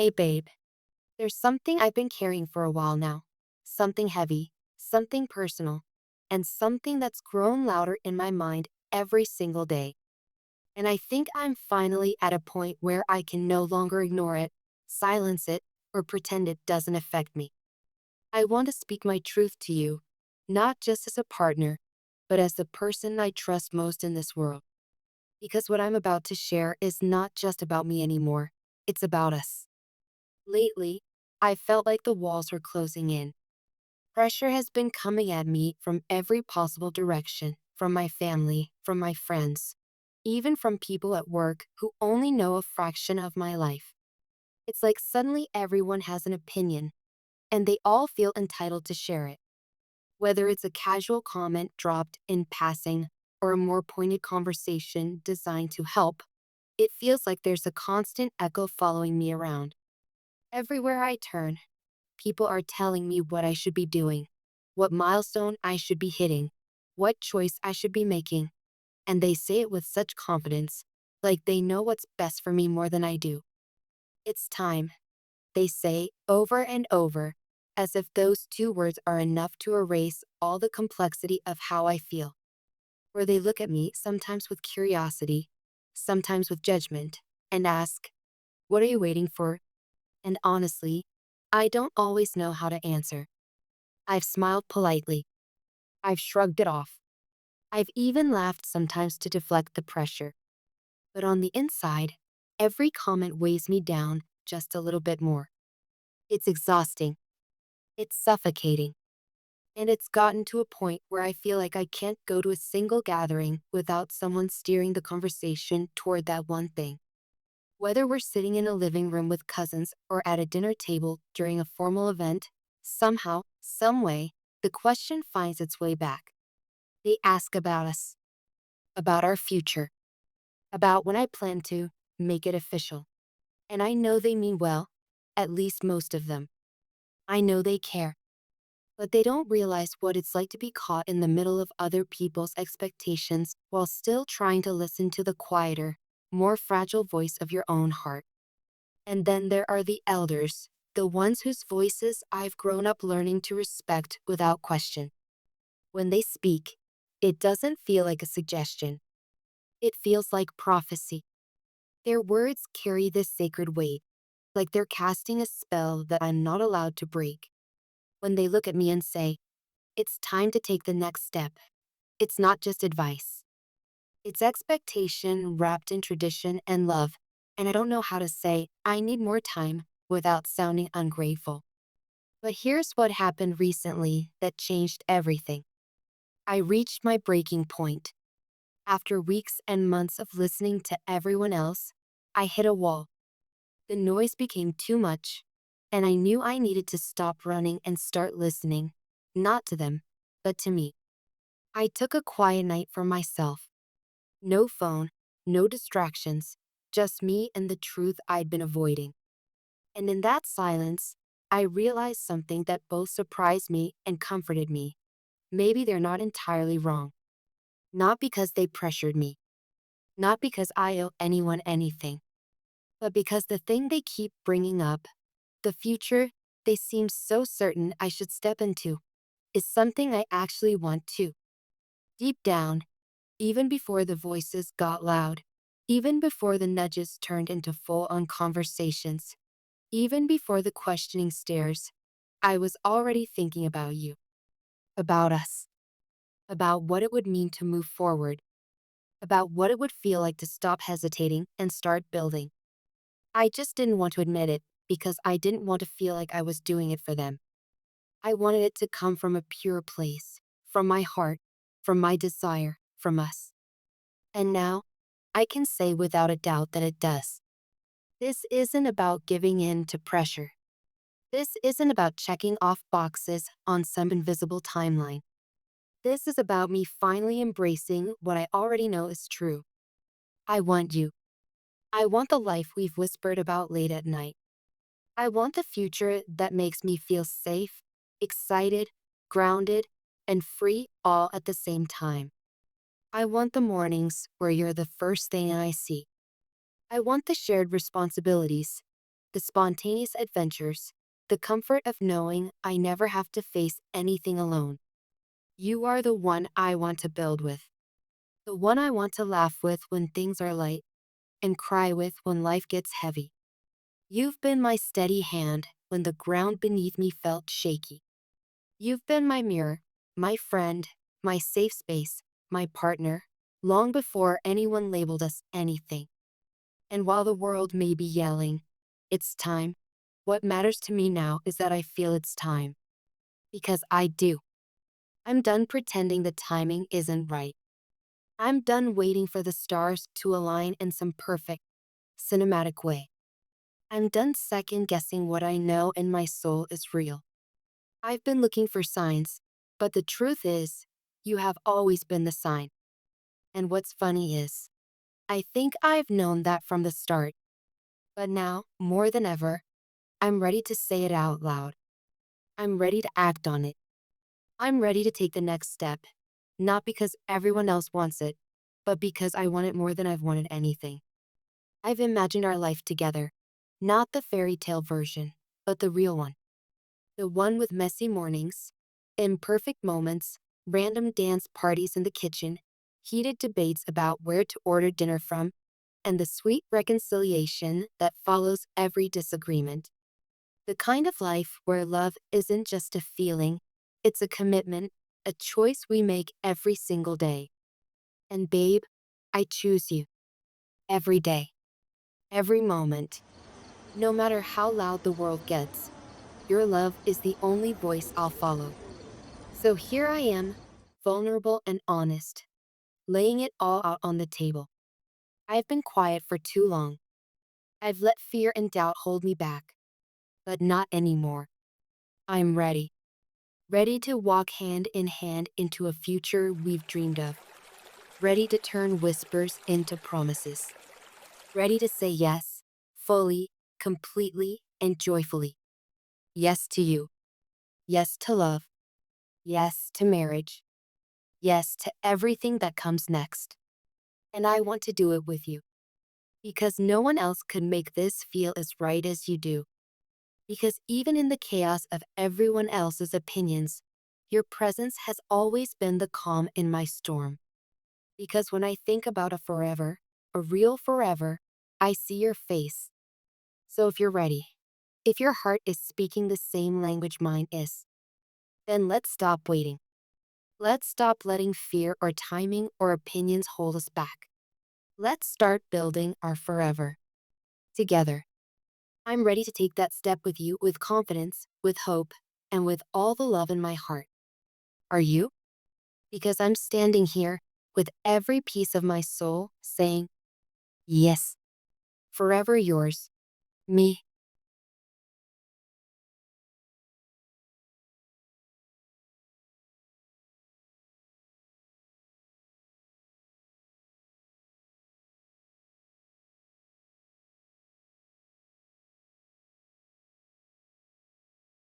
Hey babe, there's something I've been carrying for a while now. Something heavy, something personal, and something that's grown louder in my mind every single day. And I think I'm finally at a point where I can no longer ignore it, silence it, or pretend it doesn't affect me. I want to speak my truth to you, not just as a partner, but as the person I trust most in this world. Because what I'm about to share is not just about me anymore, it's about us. Lately, I felt like the walls were closing in. Pressure has been coming at me from every possible direction, from my family, from my friends, even from people at work who only know a fraction of my life. It's like suddenly everyone has an opinion, and they all feel entitled to share it. Whether it's a casual comment dropped in passing or a more pointed conversation designed to help, it feels like there's a constant echo following me around. Everywhere I turn, people are telling me what I should be doing, what milestone I should be hitting, what choice I should be making, and they say it with such confidence, like they know what's best for me more than I do. It's time, they say over and over, as if those two words are enough to erase all the complexity of how I feel. Or they look at me sometimes with curiosity, sometimes with judgment, and ask, "What are you waiting for?" And honestly, I don't always know how to answer. I've smiled politely. I've shrugged it off. I've even laughed sometimes to deflect the pressure. But on the inside, every comment weighs me down just a little bit more. It's exhausting. It's suffocating. And it's gotten to a point where I feel like I can't go to a single gathering without someone steering the conversation toward that one thing. Whether we're sitting in a living room with cousins or at a dinner table during a formal event, somehow, some way, the question finds its way back. They ask about us, about our future, about when I plan to make it official. And I know they mean well, at least most of them. I know they care, but they don't realize what it's like to be caught in the middle of other people's expectations while still trying to listen to the quieter, more fragile voice of your own heart. And then there are the elders, the ones whose voices I've grown up learning to respect without question. When they speak, it doesn't feel like a suggestion. It feels like prophecy. Their words carry this sacred weight, like they're casting a spell that I'm not allowed to break. When they look at me and say, "It's time to take the next step," it's not just advice. It's expectation wrapped in tradition and love, and I don't know how to say, "I need more time," without sounding ungrateful. But here's what happened recently that changed everything. I reached my breaking point. After weeks and months of listening to everyone else, I hit a wall. The noise became too much, and I knew I needed to stop running and start listening, not to them, but to me. I took a quiet night for myself. No phone, no distractions, just me and the truth I'd been avoiding. And in that silence, I realized something that both surprised me and comforted me. Maybe they're not entirely wrong. Not because they pressured me, not because I owe anyone anything, but because the thing they keep bringing up, the future they seem so certain I should step into, is something I actually want to. Deep down, even before the voices got loud, even before the nudges turned into full-on conversations, even before the questioning stares, I was already thinking about you, about us, about what it would mean to move forward, about what it would feel like to stop hesitating and start building. I just didn't want to admit it because I didn't want to feel like I was doing it for them. I wanted it to come from a pure place, from my heart, from my desire, from us. And now, I can say without a doubt that it does. This isn't about giving in to pressure. This isn't about checking off boxes on some invisible timeline. This is about me finally embracing what I already know is true. I want you. I want the life we've whispered about late at night. I want the future that makes me feel safe, excited, grounded, and free all at the same time. I want the mornings where you're the first thing I see. I want the shared responsibilities, the spontaneous adventures, the comfort of knowing I never have to face anything alone. You are the one I want to build with, the one I want to laugh with when things are light and cry with when life gets heavy. You've been my steady hand when the ground beneath me felt shaky. You've been my mirror, my friend, my safe space, my partner, long before anyone labeled us anything. And while the world may be yelling, it's time, what matters to me now is that I feel it's time. Because I do. I'm done pretending the timing isn't right. I'm done waiting for the stars to align in some perfect, cinematic way. I'm done second guessing what I know in my soul is real. I've been looking for signs, but the truth is, you have always been the sign. And what's funny is, I think I've known that from the start. But now, more than ever, I'm ready to say it out loud. I'm ready to act on it. I'm ready to take the next step. Not because everyone else wants it, but because I want it more than I've wanted anything. I've imagined our life together. Not the fairy tale version, but the real one. The one with messy mornings, imperfect moments, random dance parties in the kitchen, heated debates about where to order dinner from, and the sweet reconciliation that follows every disagreement. The kind of life where love isn't just a feeling, it's a commitment, a choice we make every single day. And babe, I choose you. Every day. Every moment. No matter how loud the world gets, your love is the only voice I'll follow. So here I am, vulnerable and honest, laying it all out on the table. I've been quiet for too long. I've let fear and doubt hold me back. But not anymore. I'm ready. Ready to walk hand in hand into a future we've dreamed of. Ready to turn whispers into promises. Ready to say yes, fully, completely, and joyfully. Yes to you. Yes to love. Yes to marriage. Yes to everything that comes next. And I want to do it with you. Because no one else could make this feel as right as you do. Because even in the chaos of everyone else's opinions, your presence has always been the calm in my storm. Because when I think about a forever, a real forever, I see your face. So if you're ready, if your heart is speaking the same language mine is, then let's stop waiting. Let's stop letting fear or timing or opinions hold us back. Let's start building our forever. Together. I'm ready to take that step with you with confidence, with hope, and with all the love in my heart. Are you? Because I'm standing here with every piece of my soul saying, yes, forever yours, me.